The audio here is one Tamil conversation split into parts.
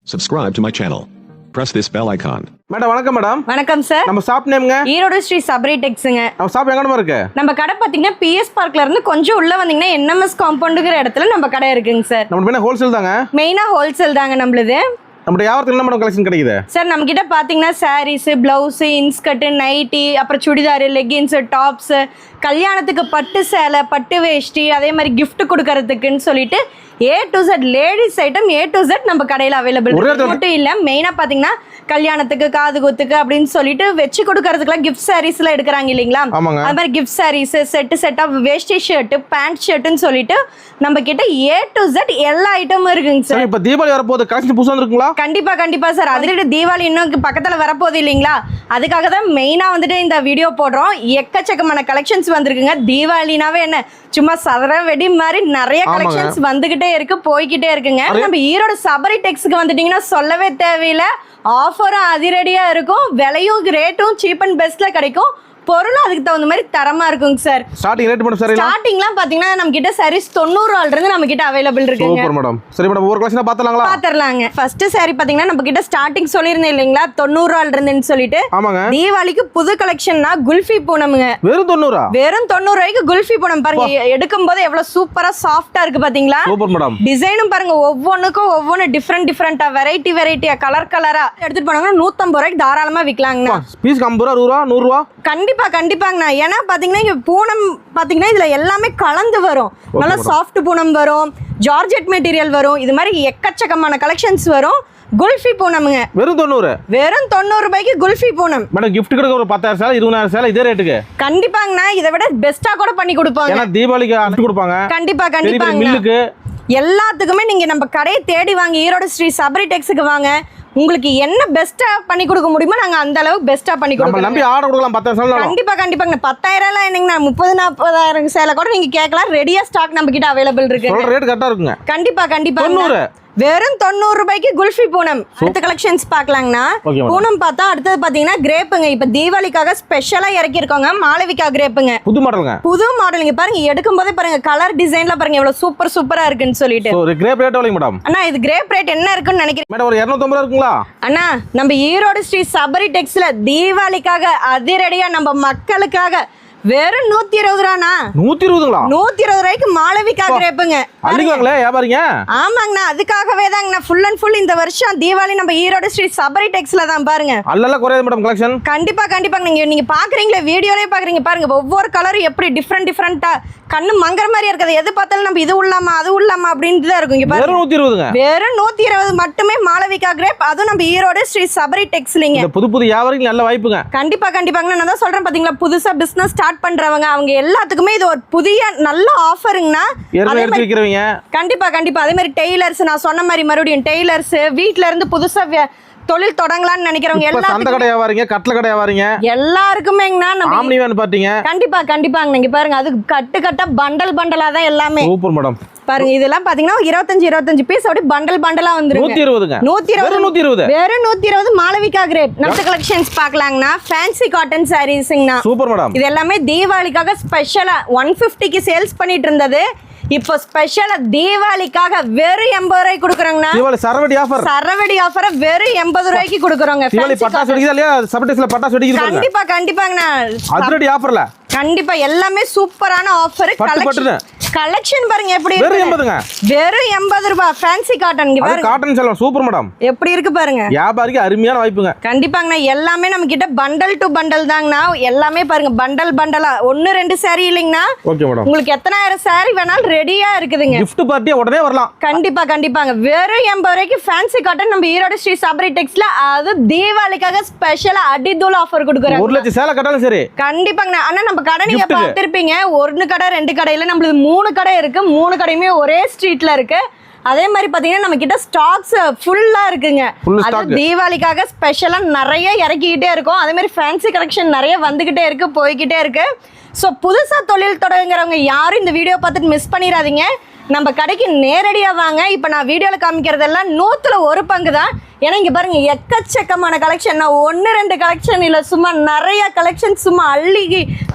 Subscribe to my channel. Press this bell icon. Madam வணக்கம் மேடம். வணக்கம் சார். நம்ம ஷாப் நேம்ங்க ஈரோடு ஸ்ரீ சபரி டெக்ஸ்ங்க. நம்ம ஷாப் எங்கடமா இருக்கு? நம்ம கடை பாத்தீங்கன்னா பிஎஸ் பார்க்ல இருந்து கொஞ்சம் உள்ள வந்தீங்கன்னா என்எம்எஸ் காம்பவுண்ட்ங்கற இடத்துல நம்ம கடை இருக்குங்க சார். நம்ம மெயினா ஹோல்சேல் தாங்க. மெயினா ஹோல்சேல் தாங்க நம்மளுது. நம்ம வியாபாரத்துல என்ன மேடம் கலெக்ஷன் கிடைக்குது? சார் நம்ம கிட்ட பாத்தீங்கன்னா சாரீஸ், பிளவுஸ், இன்ஸ்கர்ட், நைட்டி, அப்புறம் சுடிதார், லெகின்ஸ், டாப்ஸ், கல்யாணத்துக்கு பட்டு சேலை, பட்டு வேஷ்டி, அதே மாதிரி gift கொடுக்கறதுக்குன்னு சொல்லிட்டு A to Z ladies item A to Z நம்ம கடையில அவைலபிள் இருக்கு. மட்டும் இல்ல மெயினா பாத்தீங்கன்னா கல்யாணத்துக்கு காது குத்துக்கு அப்படின்னு சொல்லிட்டு வச்சு கொடுக்கறதுக்குலாம் கிஃப்ட் சாரீஸ்ல எடுக்கிறாங்க இல்லைங்களா? அது மாதிரி கிஃப்ட் சாரீஸ் செட்டா வேஷ்டி ஷர்ட், பேண்ட் ஷர்ட்னு சொல்லிட்டு நம்ம கிட்ட A to Z எல்லா ஐட்டமும் இருக்குங்க சார். இப்போ தீபாவளி வரப்போகுது, கலெக்ஷன் புதுசா இருக்குங்களா? கண்டிப்பா சார். அதுல தீபாவளி இன்னும் பக்கத்துல வரப்போகுது இல்லைங்களா? அதுக்காக தான் மெயினா வந்துட்டு இந்த வீடியோ போடுறோம். எக்கச்சக்கமான கலெக்ஷன்ஸ் வந்திருக்குங்க. தீபாவளினாவே என்ன சும்மா சதற வெடி மாதிரி நிறைய கலெக்ஷன்ஸ் வந்துகிட்டே இருக்கு, போய்கிட்டே இருக்குங்க. நம்ம ஈரோடு சபரி டெக்ஸ்க்கு வந்துட்டீங்கன்னா சொல்லவே தேவையில்லை. ஆஃபரும் அதிரடியா இருக்கும், விலையும் ரேட்டும் சீப் அண்ட் பெஸ்ட்ல கிடைக்கும், பொருளும் அதுக்கு தகுந்த மாதிரி தரமா இருக்குங்க sir. Starting rate madam sir ஸ்டார்டிங்லாம் பாத்தீங்கன்னா நம்ம கிட்ட சாரீஸ் 90 ரூபாயில இருந்து நம்ம கிட்ட அவைலபிள் இருக்குங்க. Super madam. சரி மேடம் ஒரு கலெக்ஷன் பாத்தலாங்களா? பாத்தறலாங்க. ஃபர்ஸ்ட் சாரி பாத்தீங்கன்னா நம்ம கிட்ட ஸ்டார்டிங் சொல்லிருந்தேன் இல்லீங்களா 90 ரூபாயில இருந்துன்னு சொல்லிட்டு. ஆமாங்க. தீபாவளிக்கு புது கலெக்ஷன்னா குல்ஃபி பூனம்ங்க. வெறும் 90? வெறும் 90 ரூபாய்க்கு குல்ஃபி பூனம் பாருங்க. எடுக்கும்போது எவ்வளவு சூப்பரா சாஃப்ட்டா இருக்கு பாத்தீங்களா? Super madam. டிசைனும் பாருங்க ஒவ்வொன்னுக்கும் ஒவ்வொன்னு டிஃபரெண்டா வெரைட்டியா கலரா எடுத்துட்டு போனாங்கன்னா 150 ரூபாய்க்கு தாராளமா விக்கலாங்கண்ணா. பீஸ் 50 ரூபா 100 ரூபா? கண்டிப்பாங்கண்ணா. ஏன்னா பாத்தீங்கன்னா பூனம் பாத்தீங்கன்னா இதுல எல்லாமே கலந்து வரும். நல்லா சாஃப்ட் பூனம் வரும், ஜார்ஜெட் மெட்டீரியல் வரும், இது மாதிரி எக்கச்சக்கமான கலெக்ஷன்ஸ் வரும். குல்ஃபி பூனம்ங்க. வெறும் 90 ரூபாய்க்கு குல்ஃபி பூனம். மேடம் gift கொடுக்க ஒரு 10000 சேலை 20000 சேலை இதே ரேட்டுக்கு? கண்டிப்பாங்கண்ணா. இதை விட பெஸ்டா கூட பண்ணி கொடுப்பாங்க. ஏன்னா தீபாவளிக்கு அனுப்பி கொடுப்பாங்க. கண்டிப்பாங்க. மில்லுக்கு எல்லாத்துக்குமே நீங்க நம்ம கடையை தேடி வாங்க, ஈரோடு ஸ்ரீ சபரி டெக்ஸ்க்கு வாங்க. உங்களுக்கு என்ன பெஸ்டா பண்ணி கொடுக்க முடியுமோ நாங்க அந்த அளவுக்கு பெஸ்டா பண்ணி கொடுப்போம். நம்ம நம்பி ஆர்டர் கொடுக்கலாம் 10000 சேலை. கண்டிப்பாங்க. 10000 எல்லாம் என்னங்க 30-40 சேலை கூட நீங்க கேட்கலாம். ரெடியா ஸ்டாக் நம்ம கிட்ட அவைலபிள் இருக்கு. சொல்ற ரேட் கரெக்ட்டா இருக்குங்க. கண்டிப்பா 90. வெறும் 90 ரூபாய்க்கு குல்ஃபி பூனம். அடுத்த கலெக்ஷன்ஸ் பார்க்கலாங்கண்ணா. பூனம் பார்த்தா அடுத்தது பாத்தீங்கன்னா கிரேப்புங்க. இப்ப தீபாவளிக்காக ஸ்பெஷலா இறக்கி இருக்காங்க மாளவிகா கிரேப்புங்க. புது மாடலுங்க பாருங்க. எடுக்கும் போதே பாருங்க கலர் டிசைன்ல பாருங்க எவ்வளவு சூப்பரா இருக்குன்னு சொல்லிட்டு. ஒரு கிரேப் ரேட் எவ்வளவு மேடம்? அண்ணா இது கிரேப் ரேட் என்ன இருக்குன்னு நினைக்கிறீங்க? மேடம் ஒரு 250 ரூபாய் இருக்குங்களா? அண்ணா நம்ம ஈரோடு ஸ்ரீ சபரி டெக்ஸ்ல தீபாவளிக்காக அதிரடியா நம்ம மக்களுக்காக வெறும் 120 ரூபாண்ணா. 120ங்களா? 120 ரூபாய்க்கு மாளவிகா கிரேப்புங்க. அள்ளிக்கோங்களே வியாபாரிங்க. ஆமாங்கண்ணா. அதுக்காகவே தாங்கண்ணா ஃபுல் அண்ட் ஃபுல் இந்த வருஷம் தீபாவளி நம்ம ஈரோடு ஸ்ரீ சபரி டெக்ஸ்ல தான் பாருங்க. அல்லல்ல குறையாது மேடம் கலெக்ஷன். கண்டிப்பாங்க. நீங்க பாக்குறீங்களே வீடியோலயே பாக்குறீங்க பாருங்க. ஒவ்வொரு கலரும் எப்படி டிஃபரெண்டா கண்ணு மங்கற மாதிரி இருக்குது. எது பார்த்தாலும் நம்ம இது உள்ளாமா அது உள்ளாமா அப்படின்ட்டு தான் இருக்கும். இங்க பாருங்க 120ங்க. வெறும் 120 மட்டுமே மாளவிகா கிரேப். அதுவும் நம்ம ஈரோடு ஸ்ரீ சபரி டெக்ஸ்லிங்க. இந்த புது வியாபாரிக்கு நல்ல வாய்ப்புங்க. கண்டிப்பாங்க. நான் தான் சொல்றேன் பாத்தீங்களா, புதுசா பிசினஸ் ஸ்டார்ட் பண்றவங்க அவங்க எல்லாத்துக்குமே இது ஒரு புதிய நல்ல ஆஃபருங்கண்ணா. கண்டிப்பா. அதே மாதிரி டெய்லர்ஸ், நான் சொன்ன மாதிரி மறுபடியும் டெய்லர்ஸ், வீட்ல இருந்து புதுசா தொழில் தொடங்கலாம்னு நினைக்கிறவங்க எல்லாருக்குமேங்கண்ணா நம்ம ஆம்னி வேன் பாத்தீங்க. கண்டிப்பாங்க. நீங்க பாருங்க அது கட்டா பண்டலா தான் எல்லாமே. Super madam. பாருங்க இதெல்லாம் பாத்தீங்கன்னா 25 பீஸ் அப்படி பண்டலா வந்துருங்க. 120 வெறும் 120 மாளவிகா கிரேப். நம்ம கலெக்ஷன்ஸ் பார்க்கலாங்கண்ணா. ஃபேன்சி காட்டன் சாரீஸ்ங்கண்ணா. Super madam. இது எல்லாமே தீபாவளிக்காக ஸ்பெஷலா 150க்கு சேல்ஸ் பண்ணிட்டு இருந்தது. இப்போ ஸ்பெஷலா தீபாவளிக்காக வெறும் 80 ரூபாய்க்கு கொடுக்குறோங்கண்ணா. தீபாவளி சரவடி ஆஃபர் வெறும் 80 ரூபாய்க்கு கொடுக்குறோங்க. தீபாவளி பட்டாசு வெடிக்குதா இல்லையா? சபரிஸ்ல பட்டாசு வெடிக்குது. கண்டிப்பாங்கண்ணா. அதிரடி ஆஃபர்ல கண்டிப்பா எல்லாமே சூப்பரான ஆஃபர். கலெக்ஷன் பாருங்க எப்படி இருக்கு. வெறும் 80 ரூபாய் ஃபேன்சி காட்டன். இங்க பாருங்க காட்டன் சேலை சூப்பர் மேடம். எப்படி இருக்கு பாருங்க. வியாபாரிக்கு அருமையான வாய்ப்புங்க. கண்டிப்பாங்கண்ணா. எல்லாமே நம்ம கிட்ட பண்டல் டு பண்டல் தாங்கண்ணா. எல்லாமே பாருங்க பண்டலா 1-2 சாரி இல்லைங்கண்ணா. Okay madam. உங்களுக்கு எத்தனாயிரம் சாரி வேணாலும் ரெடியா இருக்குதுங்க. gift பார்ட்டி உடனே வரலாம். கண்டிப்பாங்க. வெறும் 80 ரூபாய்க்கு ஃபேன்சி காட்டன் நம்ம ஈரோடு ஸ்ரீ சபரி டெக்ஸ்ல. அது தீபாவளிக்காக ஸ்பெஷலா அடிதூள் ஆஃபர் கொடுக்குறாங்க. 1 லட்சம் சேலை கட்டாலும் சரி. கண்டிப்பாங்கண்ணா. அண்ணா நம்ம கடை நீங்க பார்த்திருப்பீங்க. 1 கடை 2 கடையில நம்மளுக்கு 3 கடை இருக்கு. 3 கடையுமே ஒரே ஸ்ட்ரீட்ல இருக்கு. அதே மாதிரி பாத்தீங்கன்னா நம்ம கிட்ட ஸ்டாக்ஸ் ஃபுல்லா இருக்குங்க. அது தீபாவளிக்காக ஸ்பெஷலா நிறைய இறக்கிக்கிட்டே இருக்கும். அதே மாதிரி ஃபேன்சி கலெக்ஷன் நிறைய வந்துகிட்டே இருக்கு, போய்கிட்டே இருக்கு. ஸோ புதுசா தொழில் தொடங்குறவங்க யாரும் இந்த வீடியோ பார்த்துட்டு மிஸ் பண்ணிடாதீங்க. நம்ம கடைக்கு நேரடியாக வாங்க. இப்போ நான் வீடியோவில் காமிக்கிறதெல்லாம் 100ல் 1 பங்கு தான். ஏன்னா இங்க பாருங்க எக்கச்சக்கமான கலெக்ஷன், நான் 1-2 கலெக்ஷன் இல்ல, சும்மா நிறைய கலெக்ஷன் சும்மா அள்ளி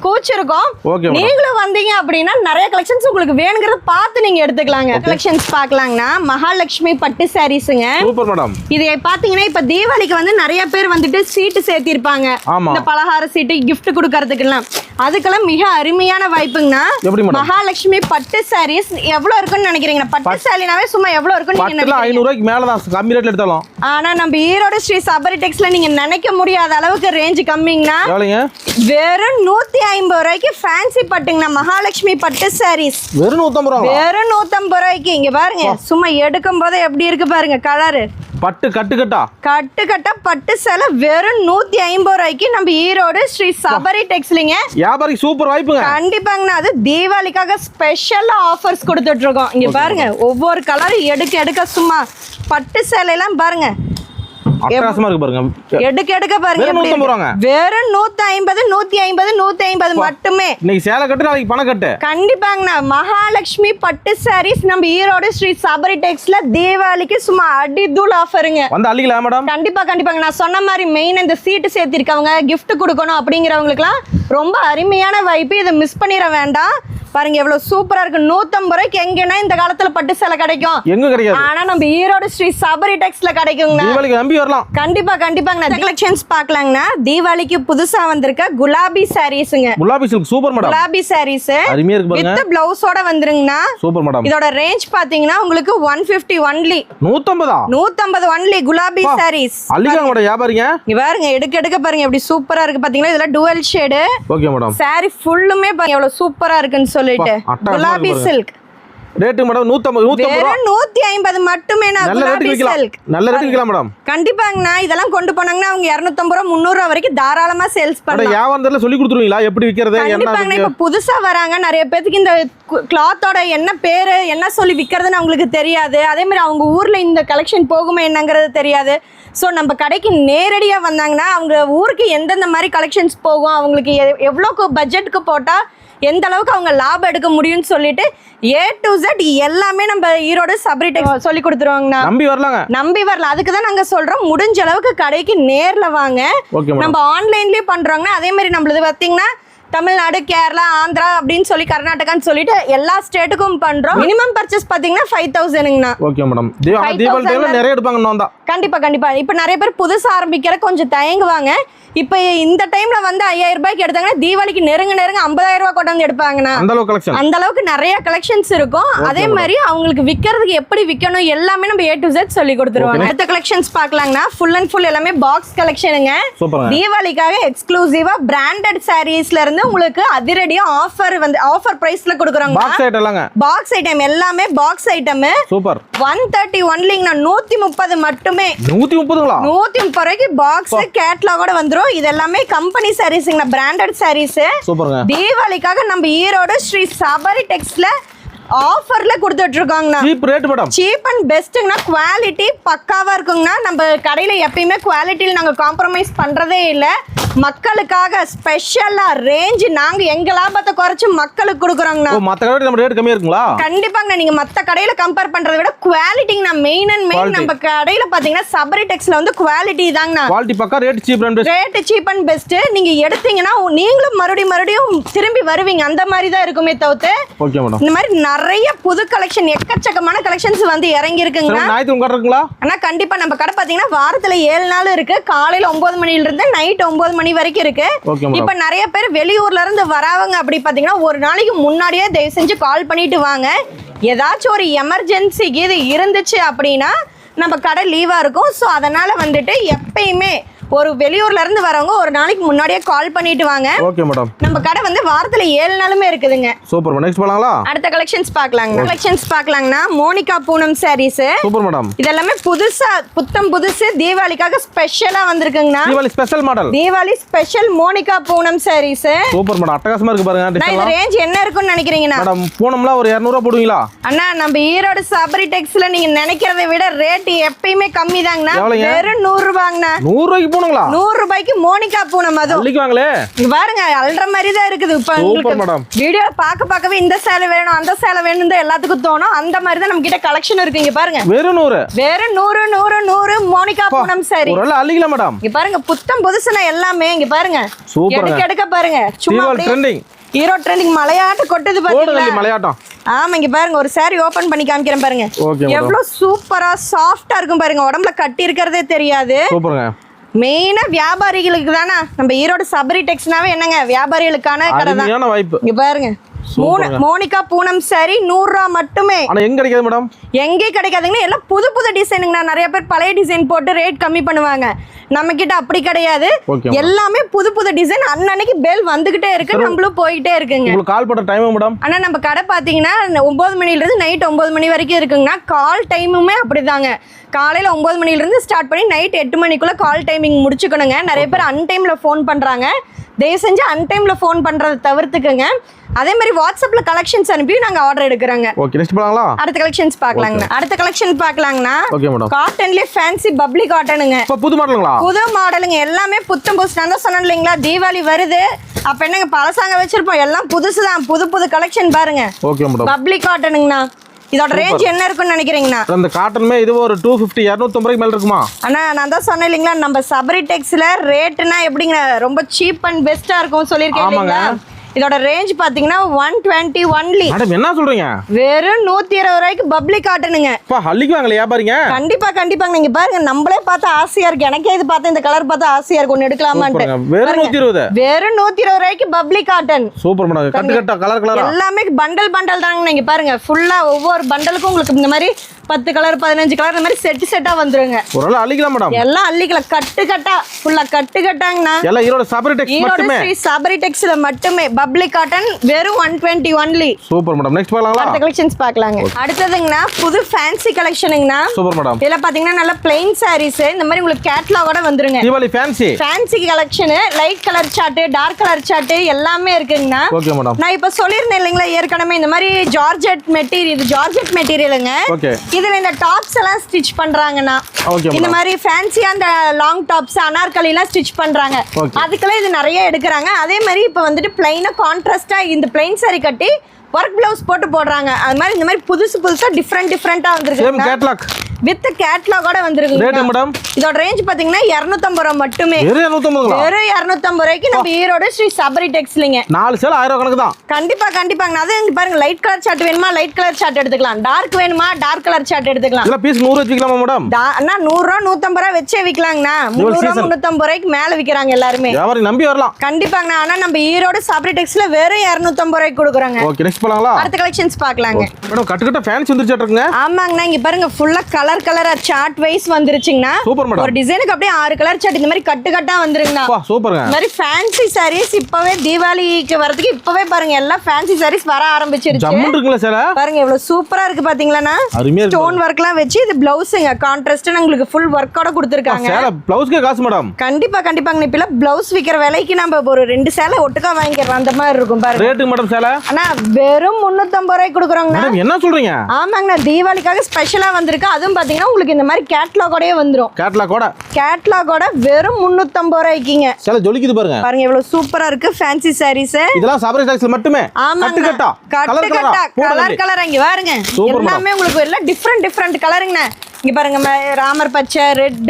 கூச்சிருக்கோம். ஓகே நீங்களும் வந்தீங்க அப்படின்னா நிறைய கலெக்ஷன்ஸ் உங்களுக்கு வேணுங்கிறத பார்த்து நீங்க எடுத்துக்கலாங்க. கலெக்ஷன்ஸ் பார்க்கலாங்கன்னா மகாலட்சுமி பட்டு சாரீஸுங்க. Super madam. இது பாத்தீங்கன்னா இப்ப தீபாவளிக்கு வந்து நிறைய பேர் வந்துட்டு சீட்டு சேர்த்திருப்பாங்க, இந்த பலகார சீட்டு கிஃப்ட் கொடுக்கறதுக்கெல்லாம். அதுக்கெல்லாம் மிக அருமையான வாய்ப்புங்கண்ணா. மகாலட்சுமி பட்டு சாரீஸ் எவ்வளவு இருக்குன்னு நினைக்கிறீங்க? பட்டு சாரினாவே சும்மா எவ்வளவு இருக்குன்னு நீங்க நினைக்கிறீங்க? 500 ரூபாய்க்கு மேல தான் கம்மி ரேட்ல எடுத்தாலும். ஆனா நம்ம ஈரோடு ஸ்ரீ சபரி டெக்ஸ்ல நீங்க நினைக்க முடியாத அளவுக்கு ரேஞ்ச் கம்மிங்கண்ணா. வெறும் 150 ரூபாய்க்கு ஃபேன்சி பட்டுங்கண்ணா. மகாலட்சுமி பட்டு சாரீஸ் வெறும் 150 ரூபாய். வெறும் 150 ரூபாய்க்கு. இங்க பாருங்க, சும்மா எடுக்கும் போதே எப்படி இருக்கு பாருங்க கலரு. பட்டு கட்டுக்கட்டா பட்டு சேலை வெறும் 150 ரூபாய்க்கு நம்ம ஈரோடு ஸ்ரீ சபரி டெக்ஸ்லிங்க. வியாபாரி சூப்பர் வாய்ப்புங்க. கண்டிப்பாங்கண்ணா. அது தீபாவளிக்காக ஸ்பெஷலா ஆஃபர்ஸ் கொடுத்துட்டு இருக்கோம். இங்க பாருங்க ஒவ்வொரு கலர் எடுக்க சும்மா பட்டு சேலை எல்லாம் பாருங்க அட்டகாசமா இருக்கு பாருங்க. எடுக்க பாருங்க. வெறும் 150 மட்டுமே. இன்னைக்கு சேலை கட்டு நாளைக்கு பணம் கட்டு. கண்டிப்பாங்கண்ணா. மகாலட்சுமி பட்டு சாரீஸ் நம்ம ஈரோடு ஸ்ரீ சபரி டெக்ஸ்ல தீபாவளிக்கு சும்மா அடி தூள் ஆஃபருங்க. வந்து அள்ளிக்கலாம் மேடம். கண்டிப்பாங்க. நான் சொன்ன மாதிரி மெயின் இந்த சீட்டு சேர்த்திருக்கவங்க, gift கொடுக்கணும் அப்படிங்கிறவங்களுக்குலாம் ரொம்ப அருமையான வாய்ப்பு. இதை மிஸ் பண்ணிட வேண்டாம். பாருங்க எவ்வளவு சூப்பரா இருக்கு. 150 ரூபாய்க்கு எங்கன்னா இந்த காலத்துல பட்டு சேலை கிடைக்கும்? எங்க கிடைக்காது. ஆனா நம்ம ஈரோடு ஸ்ரீ சபரி டெக்ஸ்ல கிடைக்குங்க. தீபாவளிக்கு நம்பி வரலாம். கண்டிப்பாங்க. கலெக்ஷன்ஸ் பார்க்கலாங்கண்ணா. தீபாவளிக்கு புதுசா வந்திருக்க குலாபி சாரீஸ்ங்க. Gulabi silk super madam. Gulabi saris அருமையா இருக்கு பாருங்க. வித் பிளவுஸோட வந்துருங்கண்ணா. Super madam. இதோட ரேஞ்ச் பாத்தீங்கன்னா உங்களுக்கு 150 ஒன்லி. 150 ஒன்லி குலாபி சாரீஸ். அள்ளிக்காங்க மேடம் வியாபாரிங்க. இங்க பாருங்க எடுக்க பாருங்க எப்படி சூப்பரா இருக்கு பாத்தீங்களா? இதுல dual shade. Okay madam. Sari ஃபுல்லுமே பாருங்க எவ்வளவு சூப்பரா இருக்குன்னு சொல்லிட்டு. குலாபி சில்க் ரேட் மேடம் 150 மட்டுமே. நல்ல ரேட் விக்கலாம் மேடம். கண்டிப்பாங்கண்ணா. இதெல்லாம் கொண்டு போனாங்கன்னா அவங்க 250 ரூபாய் 300 ரூபாய் வரைக்கும் தாராளமா சேல்ஸ் பண்ணலாம். வியாபாரத்துல சொல்லி கொடுத்துருவீங்களா எப்படி விக்கிறது? கண்டிப்பாங்கண்ணா. இப்ப புதுசா வராங்க நிறைய பேருக்கு இந்த கிளாத்தோட என்ன பேரு என்ன சொல்லி விக்கிறதுன்னு அவங்களுக்கு தெரியாது. அதே மாதிரி அவங்க ஊர்ல இந்த கலெக்ஷன் போகுமே என்னங்கிறது தெரியாது. ஸோ நம்ம கடைக்கு நேரடியாக வந்தாங்கன்னா அவங்க ஊருக்கு எந்தெந்த மாதிரி கலெக்ஷன்ஸ் போகும், அவங்களுக்கு எவ்வளோக்கு பட்ஜெட்டுக்கு போட்டால் எந்த அளவுக்கு அவங்க லாபம் எடுக்க முடியும்னு சொல்லிட்டு A to Z எல்லாமே நம்ம ஈரோடு சபரி டெக்ஸ் சொல்லி கொடுத்துருவாங்கண்ணா. நம்பி வரலாம். அதுக்கு தான் நாங்கள் சொல்கிறோம், முடிஞ்ச அளவுக்கு கடைக்கு நேரில் வாங்க. நம்ம ஆன்லைன்லேயே பண்ணுறோங்க. அதே மாதிரி நம்மளது பார்த்தீங்கன்னா தமிழ்நாடு, கேரளா, ஆந்திரா அப்படின்னு சொல்லி கர்நாடகான்னு சொல்லிட்டு எல்லா ஸ்டேட்டுக்கும் பண்றோம். மினிமம் பர்ச்சேஸ் பாத்தீங்கன்னா 5000ங்கண்ணா. Okay madam. தீபாவளி டைம்ல நிறைய எடுப்பாங்க வந்தா. கண்டிப்பா. இப்ப நிறைய பேர் புதுசா ஆரம்பிக்கிற கொஞ்சம் தயங்குவாங்க. இப்ப இந்த டைம்ல வந்து 5000 ரூபாய்க்கு எடுத்தாங்கன்னா தீபாவளிக்கு நெருங்க 50000 ரூபாய் கொண்டு வந்து எடுப்பாங்கண்ணா. அந்த அளவுக்கு நிறைய கலெக்ஷன்ஸ் இருக்கும். அதே மாதிரி அவங்களுக்கு விக்கிறதுக்கு எப்படி விற்கணும் எல்லாமே நம்ம A to Z சொல்லி கொடுத்துருவாங்க. அடுத்த கலெக்ஷன்ஸ் பார்க்கலாங்கண்ணா. ஃபுல் அண்ட் ஃபுல் எல்லாமே பாக்ஸ் கலெக்ஷனுங்க. தீபாவளிக்காக எக்ஸ்க்ளூசிவா பிராண்டட் சாரீஸ்ல இருந்து உங்களுக்கு அதிரடியா ஆஃபர் வந்து ஆஃபர் பிரைஸ்ல கொடுக்குறாங்க. பாக்ஸ் ஐட்டம் எல்லாமே பாக்ஸ் ஐட்டம். சூப்பர். 130 ஒன்லிங்கண்ணா. 130 மட்டுமே. 130 ரூபாய்க்கு பாக்ஸ் கேட்டலாகோட வந்துரும். இது எல்லாமே கம்பெனி சாரீஸ்ங்க, பிராண்டட் சாரீஸ். சூப்பர்ங்க. தீபாவளிக்காக நம்ம ஈரோடு ஸ்ரீ சபரி டெக்ஸ்ல ஆஃபர்ல கொடுத்துட்டு இருக்காங்கண்ணா. சீப் அண்ட் பெஸ்ட்ங்கண்ணா. குவாலிட்டி பக்காவா இருக்குங்கண்ணா. நம்ம கடையில எப்பயுமே குவாலிட்டியில் நாங்க காம்ப்ரமைஸ் பண்றதே இல்லை. மக்களுக்காக ஸ்பெஷலா ரேஞ்ச் நாங்க எங்க லாபத்தை குறைச்சு மக்களுக்கு கொடுக்குறோங்கண்ணா. மத்த கடையில நம்ம ரேட் கம்மியா இருக்குங்களா? கண்டிப்பாங்க. நீங்க மத்த கடையில கம்பேர் பண்றதை விட குவாலிட்டிங்கண்ணா மெயின் அண்ட் மெயின். நம்ம கடையில பாத்தீங்கன்னா சபரி டெக்ஸ்ல வந்து குவாலிட்டி தாங்கண்ணா. குவாலிட்டி பக்கா, ரேட் சீப் அண்ட் பெஸ்ட். நீங்க எடுத்தீங்கன்னா நீங்களும் மறுபடியும் திரும்பி வருவீங்க. அந்த மாதிரி தான் இருக்குமே தவிர்த்து. Okay madam. இந்த மாதிரி நிறைய புது கலெக்ஷன் எக்கச்சக்கமான கலெக்ஷன்ஸ் வந்து இறங்கி இருக்குங்க. ஆனா கண்டிப்பா நம்ம கடை பாத்தீங்கன்னா வாரத்துல 7 நாள் இருக்கு. காலையில 9 மணில இருந்து நைட் 9 மணி வரைக்கும் இருக்கு. இப்ப நிறைய பேர் வெளியூர்ல இருந்து வரவங்க அப்படி பாத்தீங்கன்னா ஒரு நாளைக்கு முன்னாடியே தயவு செஞ்சு கால் பண்ணிட்டு வாங்க. ஏதாச்சும் ஒரு எமர்ஜென்சி இது இருந்துச்சு அப்படின்னா நம்ம கடை லீவா இருக்கும். ஸோ அதனால வந்துட்டு எப்பயுமே ஒரு வெளியூர்ல இருந்து வரவங்க ஒரு நாளைக்கு முன்னாடியே கால் பண்ணிட்டு வாங்க. Okay madam. நம்ம கடை வந்து வாரத்துல 7 நாளுமே இருக்குதுங்க. சூப்பர். நெக்ஸ்ட் போலாங்களா? அடுத்த கலெக்ஷன்ஸ் பார்க்கலாங்கண்ணா. Monica Poonam saris. Super madam. இதெல்லாம் புதுசா புத்தம் புதுசு தீபாவளிக்காக ஸ்பெஷலா வந்திருக்குங்கண்ணா. Deepavali special Monica Poonam saris. Super madam. அட்டகாசமா இருக்கு பாருங்க. இந்த ரேஞ்ச் என்ன இருக்குன்னு நினைக்கிறீங்கண்ணா? மேடம் பூனம்ல ஒரு 200 ரூபாய் போடுவீங்களா? அண்ணா நம்ம ஈரோடு சபரி டெக்ஸ்ல நீங்க நினைக்கிறதை விட ரேட் எப்பயுமே கம்மி தாங்கண்ணா. வெறும் 100 ரூபாய்ங்கண்ணா. 100 ரூபாய்க்கு பூனங்களா? 100 ரூபாய்க்கு மோனிகா பூனம் அதுவும். அள்ளிக்குவாங்களே. இங்க பாருங்க அல்ற மாதிரி தான் இருக்குது. இப்ப உங்களுக்கு வீடியோ பார்க்கவே இந்த சேலை வேணும் அந்த சேலை வேணும் தான் எல்லாத்துக்கும் தோணும். அந்த மாதிரி தான் நம்ம கிட்ட கலெக்ஷன் இருக்கு. இங்க பாருங்க வெறும் 100 100 மோனிகா பூனம் சாரி. ஒரு நாள் அள்ளிக்கலாம் மேடம். இங்க பாருங்க புத்தம் புதுசுனா எல்லாமே. இங்க பாருங்க எடுக்க பாருங்க. சும்மா ட்ரெண்டிங் ஹீரோ ட்ரெண்டிங் மலையாட்டம் கொட்டுது பாத்தீங்களா? மலையாட்டம். ஆமா இங்க பாருங்க ஒரு saree ஓபன் பண்ணி காமிக்கிறேன் பாருங்க. எவ்வளவு சூப்பரா சாஃப்ட்டா இருக்கும் பாருங்க. உடம்புல கட்டி இருக்கிறதே தெரியாது. சூப்பர்ங்க. மெயினா வியாபாரிகளுக்கு தானா. நம்ம ஈரோடு சபரி டெக்ஸ்னாவே என்னங்க வியாபாரிகளுக்கான கடை தான். இங்க பாருங்க மோனிகா பூனம் சாரி 100 ரூபாய் மட்டுமே. ஆனா எங்க கிடைக்காது மேடம்? எங்கே கிடைக்காதுங்க. எல்லாம் புது புது டிசைனுங்க. நிறைய பேர் பழைய டிசைன் போட்டு ரேட் கம்மி பண்ணுவாங்க. நம்ம கிட்ட அப்படி கிடையாது. எல்லாமே புது புது டிசைன். அன்னன்னைக்கு பெல் வந்துகிட்டே இருக்கு. நம்மளும் போயிட்டே இருக்குங்க. உங்களுக்கு கால் பண்ற டைம் மேடம்? ஆனா நம்ம கடை பாத்தீங்கன்னா 9 மணில இருந்து நைட் 9 மணி வரைக்கும் இருக்குங்கண்ணா. கால் டைமுமே அப்படிதாங்க. காலையில 9 மணில இருந்து ஸ்டார்ட் பண்ணி நைட் 8 மணிக்குள்ள கால் டைமிங் முடிச்சுக்கணுங்க. நிறைய பேர் அன்டைம்ல ஃபோன் பண்றாங்க. தயவு செஞ்சு அன்டைம்ல ஃபோன் பண்றதை தவிர்த்துக்குங்க. அதே மாதிரி வாட்ஸ்அப்ல கலெக்ஷன்ஸ் அனுப்பி நாங்க ஆர்டர் எடுக்கறோங்க. ஓகே நெக்ஸ்ட் போலாங்களா? அடுத்த கலெக்ஷன்ஸ் பார்க்கலாம்ங்க. அடுத்த கலெக்ஷன் பார்க்கலாம்னா ஓகே மேடம். காட்டன்லயே ஃபேன்சி பப்ளி காட்டனுங்க. இப்ப புது மாடலுங்களா? புது மாடலுங்க. எல்லாமே புத்தம் புதுசு. நான் தான் சொன்னேன் இல்லைங்களா தீபாவளி வருது. அப்ப என்னங்க பழசாங்க வச்சிருப்போம். எல்லாம் புதுசுதான். புது புது கலெக்ஷன் பாருங்க. Okay madam. பப்ளி காட்டனுங்கண்ணா. இதோட ரேஞ்ச் என்ன இருக்குன்னு நினைக்கிறீங்கண்ணா? அந்த காட்டன்மே இது ஒரு 250 250 ரூபாய்க்கு மேல இருக்குமா? அண்ணா நான் தான் சொன்னேன் இல்லைங்களா நம்ம சபரி டெக்ஸ்ல ரேட்னா எப்படிங்க ரொம்ப சீப் அண்ட் பெஸ்டா இருக்கும் சொல்லியிருக்கேன் இல்லைங்களா? இதோட ரேஞ்ச் பாத்தீங்கன்னா 120 ஒன்லி. மேடம் என்ன சொல்றீங்க? வெறும் 120 ரூபாய்க்கு பப்ளி காட்டனுங்க. அப்பா அள்ளிக்குவாங்களே வியாபாரிங்க. கண்டிப்பா நீங்க பாருங்க. நம்மளே பார்த்தா ஆசையா இருக்கு. எனக்கே இது பார்த்தா இந்த கலர் பார்த்தா ஆசையா இருக்கு. ஒன்னு எடுக்கலாமான்ட்டு. வெறும் 120. வெறும் 120 ரூபாய்க்கு பப்ளி காட்டன். Super madam. கட்டு கட்டா கலர் கலரா எல்லாமே பண்டல் தாங்க. நீங்க பாருங்க ஃபுல்லா ஒவ்வொரு பண்டலுக்கும் உங்களுக்கு இந்த மாதிரி 10 கலர் 15 கலர் இந்த மாதிரி செட்டா வந்துருங்க. ஒரு நாள் அள்ளிக்கலாம் மேடம். எல்லாம் அள்ளிக்கலாம். கட்டு கட்டா ஃபுல்லா கட்டு கட்டாங்கண்ணா. எல்லாம் ஈரோடு சபரி டெக்ஸ் மட்டுமே. ஈரோடு சபரி டெக்ஸ்ல மட்டுமே பப்ளி காட்டன் வெறும் 120 ஒன்லி. Super madam. நெக்ஸ்ட் பார்க்கலாமா? அடுத்த கலெக்ஷன்ஸ் பார்க்கலாங்க. அடுத்ததுங்கனா புது ஃபேன்சி கலெக்ஷனுங்கனா. Super madam. இதெல்லாம் பாத்தீங்கன்னா நல்ல plain sarees. இந்த மாதிரி உங்களுக்கு கேட்டலாகோட வந்துருங்க. Deepavali fancy collection. Light colour chart, dark colour chart எல்லாமே இருக்குங்கனா. Okay madam. நான் இப்ப சொல்லிருந்தேன் இல்லீங்களா ஏற்கனவே இந்த மாதிரி ஜார்ஜெட் மெட்டீரியல். இது ஜார்ஜெட் மெட்டீரியலுங்க. ஓகே. இதுல இந்த டாப்ஸ் எல்லாம் ஸ்டிட்ச் பண்றாங்கனா. இந்த மாதிரி ஃபேன்சியா அந்த லாங் டாப்ஸ் அனார்கலி எல்லாம் ஸ்டிட்ச் பண்றாங்க. அதுக்கெல்லாம் இது நிறைய எடுக்கறாங்க. அதே மாதிரி இப்ப வந்துட்டு பிளைனா கான்ட்ராஸ்டா இந்த பிளைன் saree கட்டி ஒர்க் பிளவுஸ் போட்டு போடுறாங்க. அது மாதிரி இந்த மாதிரி புதுசா டிஃபரெண்டா வந்திருக்கு. சேம் கேட்டலாக் வித் கேட்டலாகோட வந்திருக்கு. Rate madam? இதோட ரேஞ்ச் பாத்தீங்கன்னா 250 ரூபாய் மட்டுமே. வெறும் 250. வெறும் 250 ரூபாய்க்கு நம்ம ஈரோடு ஸ்ரீ சபரி டெக்ஸ்லிங்க. 4 சேல 1000 கணக்கு தான். கண்டிப்பாங்க. அது இங்க பாருங்க லைட் கலர் சார்ட் வேணுமா லைட் கலர் சார்ட் எடுத்துக்கலாம். டார்க் வேணுமா டார்க் கலர் சார்ட் எடுத்துக்கலாம். இல்ல பீஸ் 100 வச்சுக்கலாமா மேடம்? அண்ணா 100 ரூபாய் 150 ரூபாய் வெச்சே விக்கலாங்கண்ணா. 300 350 ரூபாய்க்கு மேல விக்கிறாங்க எல்லாரும். வியாபாரி நம்பி வரலாம். கண்டிப்பாங்க. ஆனா நம்ம ஈரோடு சபரி டெக்ஸ்ல வெறும் 250 ரூபாய்க்கு கொடுக்குறாங்க. ஓகே நெக்ஸ்ட் போலாங்களா? அடுத்த கலெக்ஷன்ஸ் பார்க்கலாங்க. மேடம் கட்டு ஃபேன்சி வந்துருச்சுங்க. ஆமாங்கண்ணா இங்க பாருங்க ஃபுல்லா கலரா சார்ட் வைஸ் வந்துருச்சுங்கண்ணா. Super madam. ஒரு டிசைனுக்கு அப்படியே 6 கலர் சார்ட் இந்த மாதிரி கட்டா வந்துருங்கண்ணா. சூப்பருங்க. இந்த மாதிரி ஃபேன்சி sarees இப்பவே தீபாவளிக்கு வரதுக்கு இப்பவே பாருங்க எல்லாம் ஃபேன்சி sarees வர ஆரம்பிச்சிருச்சு. ஜம்முன்னு இருக்குல சேல. பாருங்க எவ்வளவு சூப்பரா இருக்கு பாத்தீங்களாண்ணா. ஸ்டோன் வர்க்லாம் வச்சு இது பிளவுஸ்ங்க. கான்ட்ராஸ்ட் உங்களுக்கு ஃபுல் வர்க்கோட கொடுத்திருக்காங்க. சேல பிளவுஸ்க்கே காசு மேடம். கண்டிப்பாங்க. இப்ப பிளவுஸ் விக்கிற விலைக்கு நம்ம ஒரு 2 சேலை ஒட்டுக்கா வாங்கிக்கிறோம். அந்த மாதிரி இருக்கும் பாருங்க. ரேட் மேடம் சேல? அண்ணா வெறும் 350 ரூபாய்க்கு கொடுக்குறோங்க. மேடம் என்ன சொல்றீங்க? ஆமாங்கண்ணா தீபாவளிக்காக ஸ்பெஷலா வந்திருக்கு. அதுவும் பாத்தீங்கன்னா உங்களுக்கு இந்த மாதிரி கேட்டலாகோடயே வந்துரும். கேட்டலாகோட வெறும் 350 ரூபாய்க்குங்க. சேல ஜொலிக்குது பாருங்க. பாருங்க எவ்வளவு சூப்பரா இருக்கு ஃபேன்சி sarees. இதெல்லாம் சபரி டெக்ஸ்ல மட்டுமே. கட்டு கலர் இங்க பாருங்க. எல்லாமே உங்களுக்கு எல்லாம் டிஃபரெண்ட் கலருங்கண்ணா. இங்க பாருங்க ராமர் பச்சை ரெட்.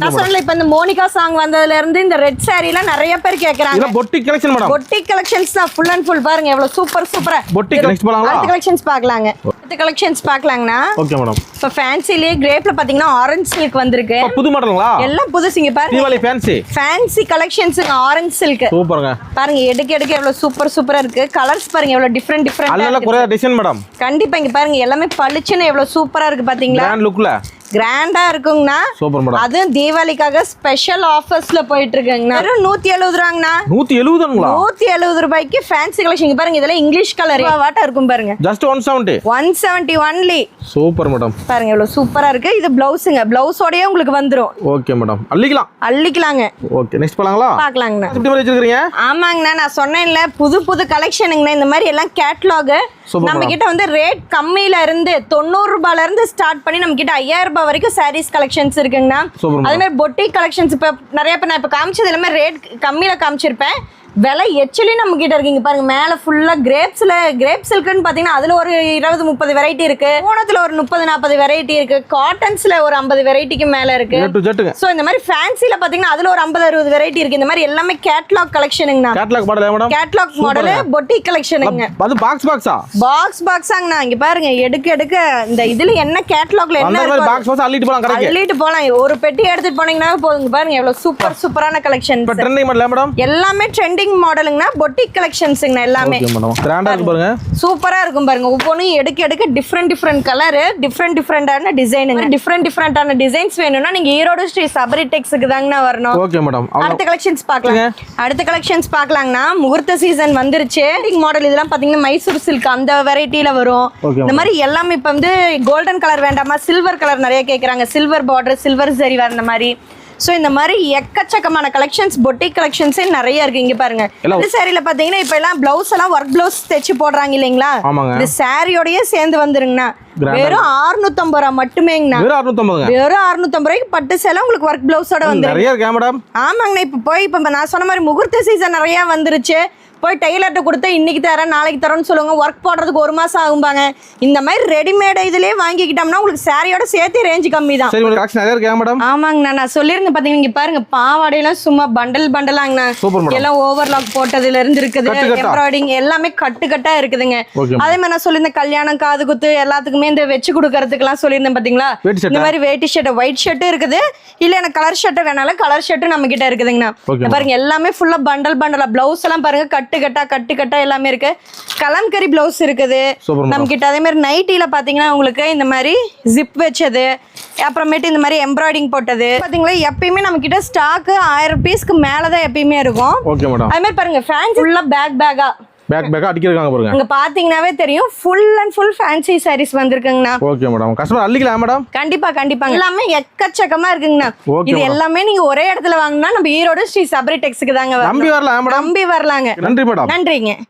நான் சொன்னல இப்ப இந்த மோனிகா சாங் வந்ததுல இருந்து இந்த ரெட் saree எல்லாம் நிறைய பேர் கேக்குறாங்க. இது boutique collection madam. Boutique collections தான் ஃபுல் அண்ட் ஃபுல். பாருங்க எவ்வளவு சூப்பரா. பொட்டிக் நெக்ஸ்ட் போலாங்களா? அடுத்த கலெக்ஷன்ஸ் பார்க்கலாங்க. அடுத்த கலெக்ஷன்ஸ் பார்க்கலாங்கனா. Okay madam. இப்ப ஃபேன்சிலே கிரேப்ல பாத்தீங்கன்னா ஆரஞ்சு சில்க் வந்திருக்கு. புது மாடலுங்களா? எல்லாம் புதுசுங்க பாருங்க. தீபாவளி ஃபேன்சி கலெக்ஷன்ஸ்ங்க ஆரஞ்சு சில்க். சூப்பர்ங்க. பாருங்க எடுக்க எவ்வளவு சூப்பரா இருக்கு. கலர்ஸ் பாருங்க எவ்வளவு டிஃபரெண்டா. நல்ல குறைய டிசைன் மேடம். கண்டிப்பா இங்க பாருங்க எல்லாமே பளிச்சுன்னு எவ்வளவு சூப்பரா இருக்கு பாத்தீங்களா? கிராண்ட் லுக்ல கிராண்டா இருக்குங்கண்ணா. Super madam. அது தீபாவளிக்காக ஸ்பெஷல் ஆஃபர்ஸ்ல போயிட்டு இருக்குங்கண்ணா. 170 ரூபாங்கண்ணா. 170 ரூபாய்க்கு ஃபேன்சி கலெக்ஷன். பாருங்க இதெல்லாம் இங்கிலீஷ் கலர் வாட்டா இருக்கும் பாருங்க. Just 170 only. Super madam. பாருங்க எவ்வளவு சூப்பரா இருக்கு. இது பிளவுஸ்ங்க. பிளவுஸோடயே உங்களுக்கு வந்துரும். Okay madam. அள்ளிக்கலாங்க. ஓகே நெக்ஸ்ட் போலாங்களா? பார்க்கலாங்கண்ணா. எப்படி வச்சிருக்கீங்க? ஆமாங்கண்ணா நான் சொன்னேன்ல புது கலெக்ஷனுங்கண்ணா. இந்த மாதிரி எல்லாம் கேட்டலாக் நம்ம கிட்ட வந்து ரேட் கம்மியில இருந்து 90 ரூபாயில இருந்து ஸ்டார்ட் பண்ணி நம்ம கிட்ட 5000 ரூபாய் வரைக்கும் சாரீஸ் கலெக்ஷன்ஸ் இருக்குங்கண்ணா. அதே மாதிரி பொட்டிக் கலெக்ஷன்ஸ் இப்போ நிறைய பேர் நான் இப்போ காமிச்சது எல்லாமே ரேட் கம்மியில் காமிச்சிருப்பேன். விலை எக்சுவலி நம்ம கிட்ட இருக்குங்க பாருங்க. மேலே ஃபுல்லாக கிரேப் சில்க்குன்னு பார்த்தீங்கன்னா அதில் ஒரு 20-30 வெரைட்டி இருக்கு. பூனத்தில் ஒரு 30-40 வெரைட்டி இருக்கு. காட்டன்ஸில் ஒரு 50 வெரைட்டிக்கு மேலே இருக்கு. ஸோ இந்த மாதிரி ஃபேன்சியில் பார்த்தீங்கன்னா அதில் ஒரு 50-60 வெரைட்டி இருக்கு. இந்த மாதிரி எல்லாமே கேட்லாக் கலெக்ஷனுங்கண்ணா. கேட்லாக் மாடல் பொட்டிக் கலெக்ஷனுங்க. பாக்ஸாங்கண்ணா. இங்க பாருங்க எடுக்க இந்த இதுல என்ன கேட்லாக்ல என்ன அள்ளிட்டு போலாம். ஒரு பெட்டி எடுத்துட்டு போனீங்கன்னா போதுங்க. பாருங்க எவ்வளவு சூப்பரான கலெக்ஷன். எல்லாமே ட்ரெண்டிங் மாடலுங்கண்ணா. பொட்டிக் கலெக்ஷன்ஸ்ங்கண்ணா. எல்லாமே சூப்பரா இருக்கும் பாருங்க. ஒவ்வொன்றும் எடுக்க டிஃப்ரெண்ட் கலர், டிஃப்ரெண்டான டிசைனுங்க. டிசைன்ஸ் வேணும்னா நீங்க ஈரோடு ஸ்ரீ சபரி டெக்ஸ்க்கு தாங்கண்ணா வரணும். அடுத்த கலெக்ஷன்ஸ் பார்க்கலாங்கண்ணா. முகூர்த்த சீசன் வந்துருச்சு. மாடல் இதெல்லாம் பாத்தீங்கன்னா மைசூர் சில்க் அந்த வெரைட்டில வரும். இந்த மாதிரி எல்லாமே இப்ப வந்து கோல்டன் கலர் வேண்டாமா, சில்வர் கலர் நிறைய கேக்குறாங்க. சில்வர் பார்டர், சில்வர் சரி வர மாதிரி. ஸோ இந்த மாதிரி எக்கச்சக்கமான கலெக்ஷன்ஸ் பொட்டிக் கலெக்ஷன்ஸே நிறைய இருக்கு. இங்க பாருங்க இந்த சாரியில பாத்தீங்கன்னா இப்ப எல்லாம் பிளவுஸ் எல்லாம் ஒர்க் பிளவுஸ் தைச்சு போடுறாங்க இல்லைங்களா. இந்த சாரியோடய சேர்ந்து வந்துருங்கண்ணா. வெறும் 650 ரூபா மட்டுமேங்கண்ணா. வெறும் 650 ரூபாய்க்கு பட்டு சேலை உங்களுக்கு ஒர்க் பிளவுஸோட வந்து. ஆமாங்கண்ணா. இப்ப நான் சொன்ன மாதிரி முகூர்த்த சீசன் நிறைய வந்துருச்சு. போய் டெய்லர்ட்ட கொடுத்து இன்னைக்கு தரேன் நாளைக்கு தரோன்னு சொல்லுவாங்க. ஒர்க் போடுறதுக்கு 1 மாசம் ஆகும்பாங்க. இந்த மாதிரி ரெடிமேட் இதுலயே வாங்கிக்கிட்டோம்னா உங்களுக்கு சாரியோட சேர்த்து ரேஞ்ச் கம்மி தான். ஆமாங்கண்ணா. நான் சொல்லியிருந்தேன் பாத்தீங்கன்னா இங்க பாருங்க பாவாடையெல்லாம் சும்மா பண்டலாங்கண்ணா. எல்லாம் ஓவர்லாக் போட்டதுல இருந்து இருக்குது. எம்ப்ராய்டிங் எல்லாமே கட்டா இருக்குதுங்க. அதே மாதிரி நான் சொல்லியிருந்தேன் கல்யாணம் காது குத்து எல்லாத்துக்குமே இந்த வச்சு கொடுக்கறதுக்கு எல்லாம் சொல்லியிருந்தேன் பாத்தீங்களா. இந்த மாதிரி வேட்டி ஷர்ட் ஒயிட் ஷர்ட் இருக்குது. இல்ல எனக்கு கலர் ஷர்ட் வேணாலும் கலர் ஷர்ட் நம்ம கிட்ட இருக்குதுங்கண்ணா. பாருங்க எல்லாமே ஃபுல்லா பண்டலா. பிளவுஸ் எல்லாம் பாருங்க கட்டு எல்லாமே இருக்கு. கலம்கரி பிளவுஸ் இருக்குது நம்ம கிட்ட. அதே மாதிரி நைட்டில பாத்தீங்கன்னா உங்களுக்கு இந்த மாதிரி ஜிப் வச்சது, அப்புறமேட்டு இந்த மாதிரி எம்ப்ராய்டிங் போட்டது பாத்தீங்களா. எப்பயுமே நம்ம கிட்ட ஸ்டாக் 1000 பீஸ்க்கு மேலதான் எப்பயுமே இருக்கும். அதே மாதிரி பாருங்க ஃபேன்சி ஃபுல்லா பேக்கா அடிக்கிறாங்க பாருங்க. அங்க பாத்தீங்கன்னாவே தெரியும் full and full fancy saris வந்திருக்குங்கண்ணா. Okay madam. கஸ்டமர் அள்ளிக்கலாம் மேடம். கண்டிப்பா எல்லாமே எக்கச்சக்கமா இருக்குங்கண்ணா. இது எல்லாமே நீங்க ஒரே இடத்துல வாங்கினா நம்ம ஈரோடு ஸ்ரீ சபரி டெக்ஸ்க்கு தாங்க. நம்பி வரலாங்க. நன்றி மேடம். நன்றிங்க.